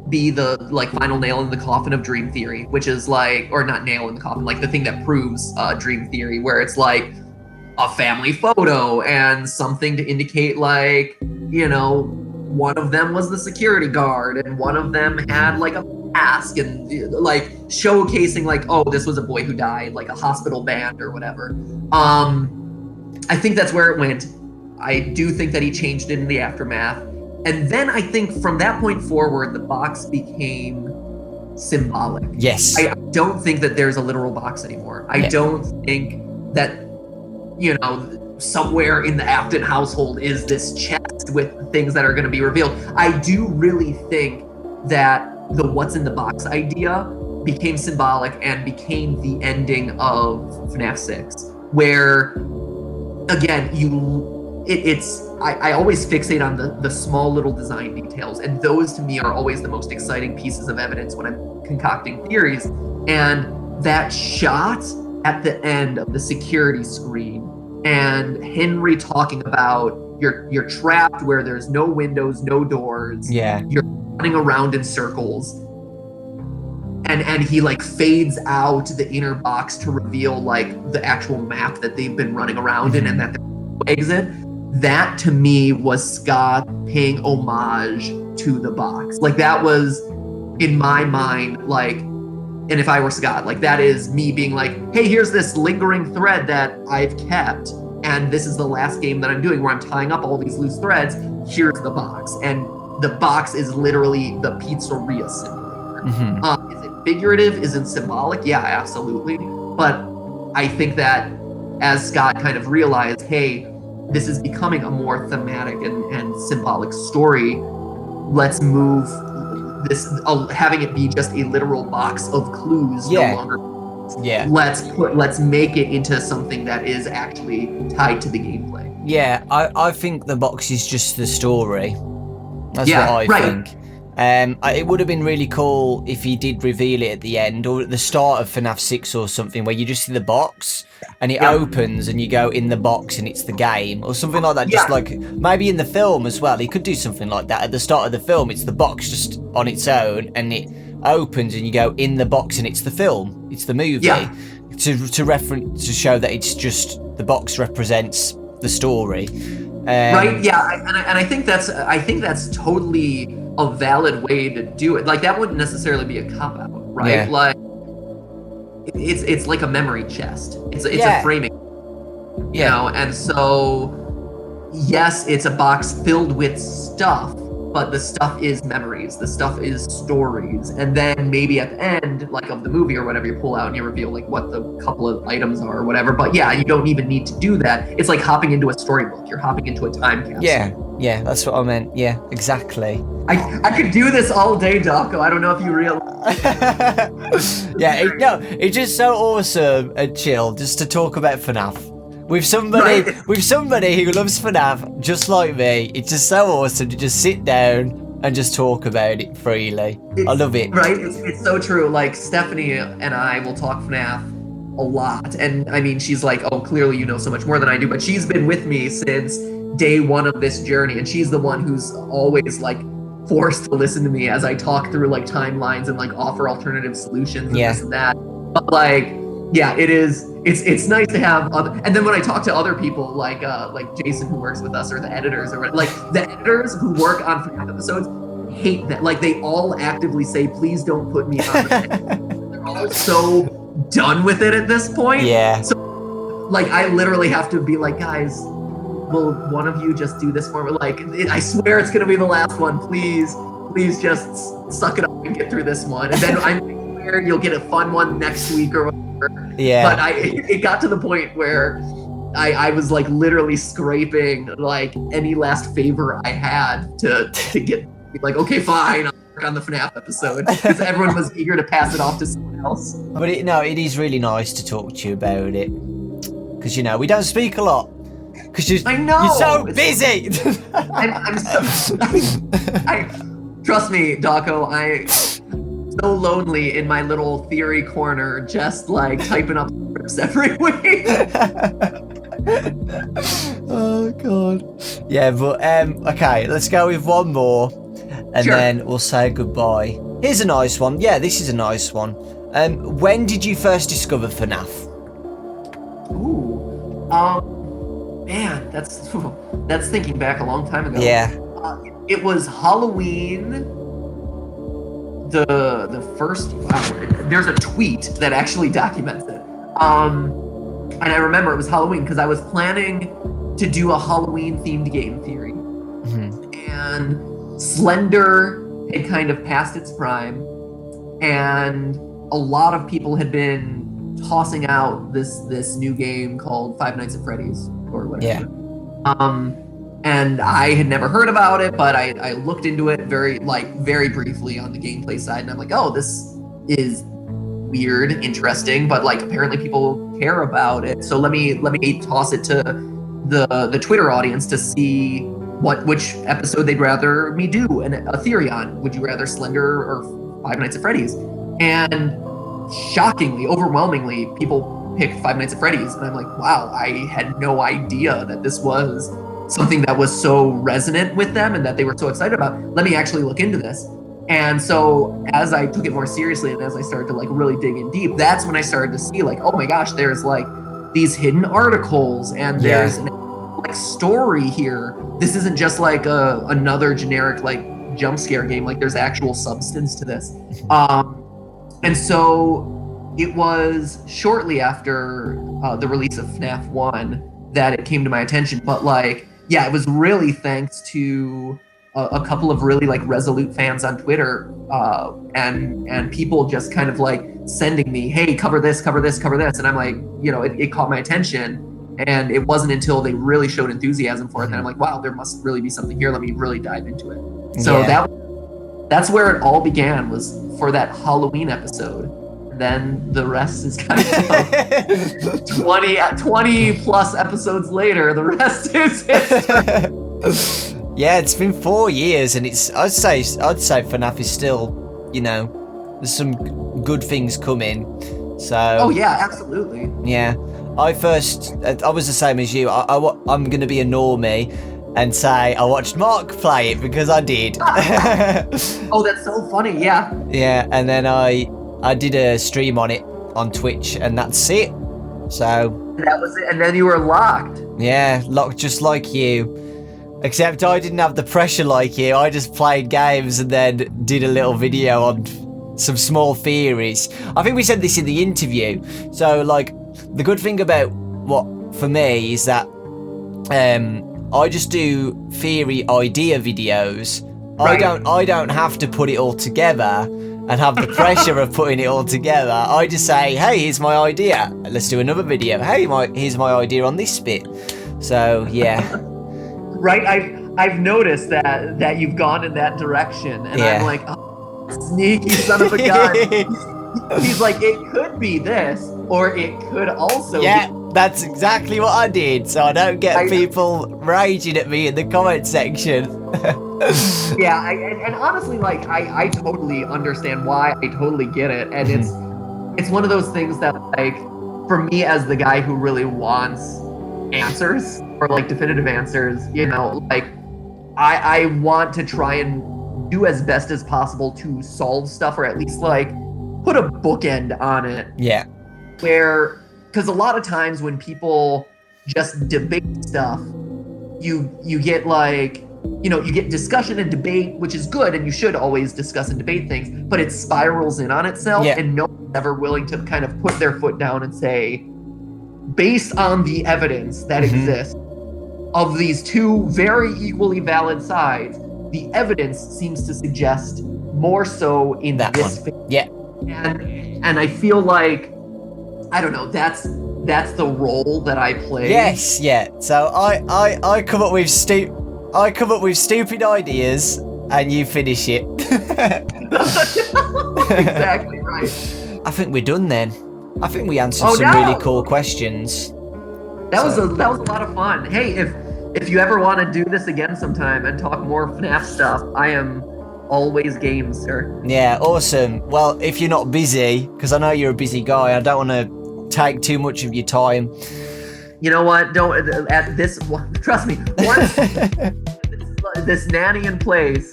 S2: be the final nail in the coffin of Dream Theory, which is or not nail in the coffin, the thing that proves Dream Theory, where it's like a family photo and something to indicate one of them was the security guard and one of them had a mask, and showcasing oh, this was a boy who died, a hospital band or whatever. I think that's where it went. I do think that he changed it in the aftermath. And then I think from that point forward, the box became symbolic.
S1: Yes.
S2: I don't think that there's a literal box anymore. I don't think that, somewhere in the Afton household is this chest with things that are going to be revealed. I do really think that the what's in the box idea became symbolic and became the ending of FNaF 6, where, again, I always fixate on the small little design details, and those to me are always the most exciting pieces of evidence when I'm concocting theories. And that shot at the end of the security screen and Henry talking about you're trapped where there's no windows, no doors.
S1: Yeah.
S2: You're running around in circles. And he fades out the inner box to reveal the actual map that they've been running around in, and that there's no exit. That to me was Scott paying homage to the box. That was, in my mind, and if I were Scott, that is me being hey, here's this lingering thread that I've kept, and this is the last game that I'm doing where I'm tying up all these loose threads. Here's the box. And the box is literally the pizzeria simulator. Is it figurative? Is it symbolic? Yeah, absolutely. But I think that as Scott kind of realized, hey, this is becoming a more thematic and symbolic story, let's move this, having it be just a literal box of clues no longer.
S1: Yeah.
S2: Let's make it into something that is actually tied to the gameplay.
S1: Yeah, I think the box is just the story. That's what I think. It would have been really cool if he did reveal it at the end or at the start of FNaF 6 or something, where you just see the box and it opens and you go in the box and it's the game or something like that. Just maybe in the film as well. He could do something like that. At the start of the film, it's the box just on its own and it opens and you go in the box and it's the film. It's the movie. To reference, to show that it's just the box represents the story.
S2: Right? Yeah, and I think that's totally a valid way to do it. Like that wouldn't necessarily be a cop out, right?
S1: Yeah.
S2: Like it's like a memory chest. It's
S1: Yeah.
S2: a framing, you know. And so yes, it's a box filled with stuff, but the stuff is memories. The stuff is stories. And then maybe at the end, like of the movie or whatever, you pull out and you reveal like what the couple of items are or whatever. But yeah, you don't even need to do that. It's like hopping into a storybook. You're hopping into a time capsule.
S1: Yeah, that's what I meant. Yeah, exactly.
S2: I could do this all day, Dawko. I don't know if you realize.
S1: It's just so awesome and chill just to talk about FNaF. With somebody who loves FNaF just like me, it's just so awesome to just sit down and just talk about it freely. I love it.
S2: Right? It's so true. Like Stephanie and I will talk FNaF a lot. And I mean, she's like, oh, clearly you know so much more than I do. But she's been with me since day one of this journey. And she's the one who's always like forced to listen to me as I talk through like timelines and like offer alternative solutions and this and that. But like, yeah, it is. It's nice to have other, and then when I talk to other people like Jason who works with us or the editors or like the editors who work on FNaF episodes hate that. Like they all actively say, please don't put me on the They're all so done with it at this point.
S1: Yeah.
S2: So like I literally have to be like, guys, will one of you just do this for me? Like I swear it's gonna be the last one. Please just suck it up and get through this one. And then I swear you'll get a fun one next week or whatever.
S1: Yeah.
S2: But it got to the point where I was like literally scraping like any last favor I had to get like, okay, fine, I'll work on the FNaF episode because everyone was eager to pass it off to someone else.
S1: But it is really nice to talk to you about it because we don't speak a lot because
S2: I know
S1: you're so busy.
S2: I'm so trust me, Dawko, I so lonely in my little theory corner, just like typing up scripts every week.
S1: Oh god. Yeah, but okay, let's go with one more and then we'll say goodbye. Here's a nice one. Yeah, this is a nice one. When did you first discover FNaF?
S2: Ooh. Man, that's thinking back a long time ago.
S1: Yeah.
S2: It was Halloween. The first, there's a tweet that actually documents it. And I remember it was Halloween because I was planning to do a Halloween themed game theory. Mm-hmm. And Slender had kind of passed its prime, and a lot of people had been tossing out this new game called Five Nights at Freddy's or whatever. Yeah. And I had never heard about it, but I looked into it very briefly on the gameplay side, and I'm like, oh, this is weird, interesting, but like apparently people care about it. So let me toss it to the Twitter audience to see which episode they'd rather me do a theory on. Would you rather Slender or Five Nights at Freddy's? And shockingly, overwhelmingly, people picked Five Nights at Freddy's, and I'm like, wow, I had no idea that this was something that was so resonant with them and that they were so excited about. Let me actually look into this. And so as I took it more seriously and as I started to like really dig in deep, that's when I started to see like, oh my gosh, there's like these hidden articles and there's an like story here. This isn't just like another generic like jump scare game. Like there's actual substance to this. And so it was shortly after the release of FNaF 1 that it came to my attention. But like, yeah, it was really thanks to a couple of really like resolute fans on Twitter and people just kind of like sending me, hey, cover this. And I'm like, it caught my attention. And it wasn't until they really showed enthusiasm for it that I'm like, wow, there must really be something here. Let me really dive into it. So that's where it all began, was for that Halloween episode. Then the rest is kind of 20 plus episodes later, the rest is history.
S1: Yeah, it's been 4 years, and I'd say FNaF is still, there's some good things coming. So.
S2: Oh yeah, absolutely.
S1: Yeah, I was the same as you. I'm gonna be a normie and say I watched Mark play it because I did.
S2: Oh, that's so funny. Yeah.
S1: Yeah, and then I did a stream on it on Twitch, and that's it. So
S2: that was it. And then you were locked.
S1: yeah, locked just like you. Except I didn't have the pressure like you. I just played games and then did a little video on some small theories. I think we said this in the interview. So, like, the good thing about what for me is that I just do theory idea videos.
S2: Right.
S1: I don't have to put it all together and have the pressure of putting it all together. I just say, hey, here's my idea. Let's do another video. Hey, here's my idea on this bit. So yeah.
S2: Right, I've noticed that you've gone in that direction, and
S1: Yeah.
S2: I'm like, oh, sneaky son of a gun. He's like, it could be this, or it could also
S1: Yeah,
S2: be.
S1: that's exactly what I did, so I don't get people raging at me in the comment section.
S2: Yeah, and honestly, like, I totally understand why. I totally get it, and it's one of those things that, like, for me as the guy who really wants answers or like definitive answers, you know, like I want to try and do as best as possible to solve stuff, or at least like put a bookend on it.
S1: Yeah.
S2: Where, because a lot of times when people just debate stuff, you get like, you know, you get discussion and debate, which is good, and you should always discuss and debate things, but it spirals in on itself,
S1: Yeah.
S2: and no one's ever willing to kind of put their foot down and say, based on the evidence that exists of these two very equally valid sides, the evidence seems to suggest more so in
S1: That
S2: this
S1: one.
S2: favor.
S1: Yeah.
S2: And I feel like, I don't know, that's the role that I play.
S1: Yes, yeah. So I come up with stupid ideas and you finish it.
S2: Exactly right.
S1: I think we're done then. I think we answered
S2: Oh,
S1: some
S2: no.
S1: really cool questions.
S2: That was a lot of fun. Hey, if you ever want to do this again sometime and talk more FNaF stuff, I am always game, sir.
S1: Yeah, awesome. Well, if you're not busy, because I know you're a busy guy, I don't want to take too much of your time.
S2: You know what? Don't at this. Trust me. Once this nanny in place,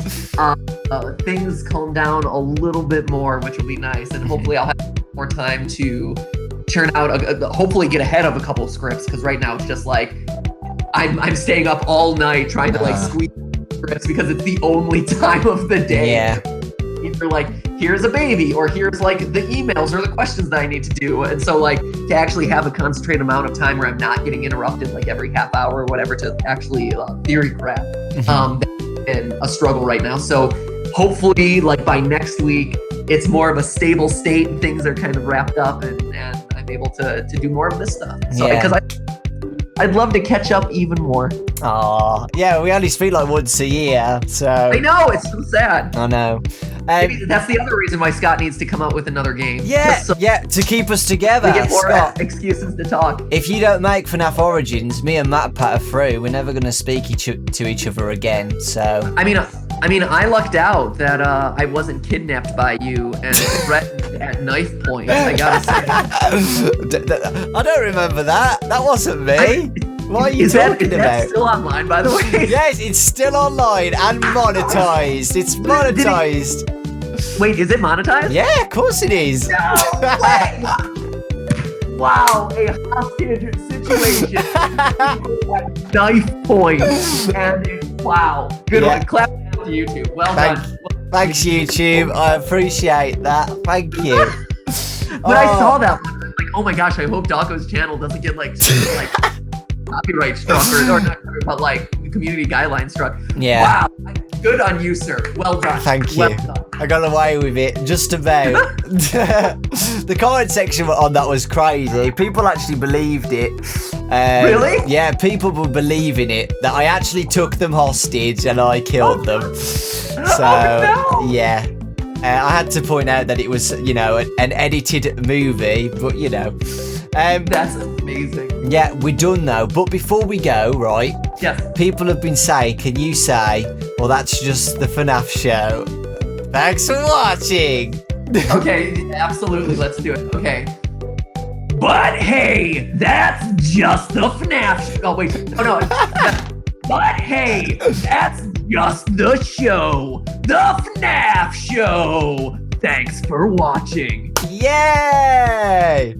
S2: things calm down a little bit more, which will be nice, and hopefully I'll have more time to churn out, hopefully get ahead of a couple of scripts, because right now it's just like I'm staying up all night trying to like squeeze scripts because it's the only time of the day.
S1: Yeah.
S2: Either like here's a baby, or here's like the emails or the questions that I need to do, and so like to actually have a concentrated amount of time where I'm not getting interrupted like every half hour or whatever to actually theory crap. That's been a struggle right now. So hopefully like by next week it's more of a stable state and things are kind of wrapped up, and I'm able to do more of this stuff. So
S1: Yeah.
S2: because I'd love to catch up even more.
S1: Aw, yeah, we only speak like once a year, so
S2: I know, it's so sad.
S1: I know.
S2: Maybe that's the other reason why Scott needs to come out with another game.
S1: Yeah,
S2: Just so
S1: yeah, to keep us together.
S2: we get more
S1: Scott,
S2: excuses to talk.
S1: if you don't make FNaF Origins, me and MatPat are through. We're never going to speak to each other again, so...
S2: I mean, I lucked out that I wasn't kidnapped by you and threatened at knife point. I gotta say.
S1: I don't remember that. That wasn't me. What are you
S2: Is
S1: talking
S2: that
S1: about?
S2: still online, by the way?
S1: Yes, it's still online and monetized. It's monetized.
S2: Wait, is it monetized?
S1: Yeah, of course it is.
S2: No way! Wow, a hostage situation at knife point, and wow, good
S1: Yeah.
S2: one. Clap to YouTube. Well done.
S1: Thanks, YouTube. I appreciate that. Thank you.
S2: When I saw that, I was like, oh my gosh, I hope Dawko's channel doesn't get like copyright struck or not, but like community guidelines struck.
S1: Yeah.
S2: Wow. Good on you, sir. Well done.
S1: Thank
S2: Well
S1: you.
S2: done.
S1: I got away with it, just about. The comment section on that was crazy. People actually believed it.
S2: Really?
S1: Yeah, people were believing it, that I actually took them hostage and I killed them. So,
S2: Oh, no.
S1: yeah. I had to point out that it was, you know, an edited movie, but, you know.
S2: That's amazing.
S1: Yeah, we're done though. But before we go, right,
S2: Yes.
S1: people have been saying, can you say, well, that's just the FNaF show. Thanks for watching.
S2: Okay, absolutely. Let's do it. Okay. But hey, that's just the FNaF. Oh wait, no. But hey, that's just the show. The FNaF show. Thanks for watching.
S1: Yay!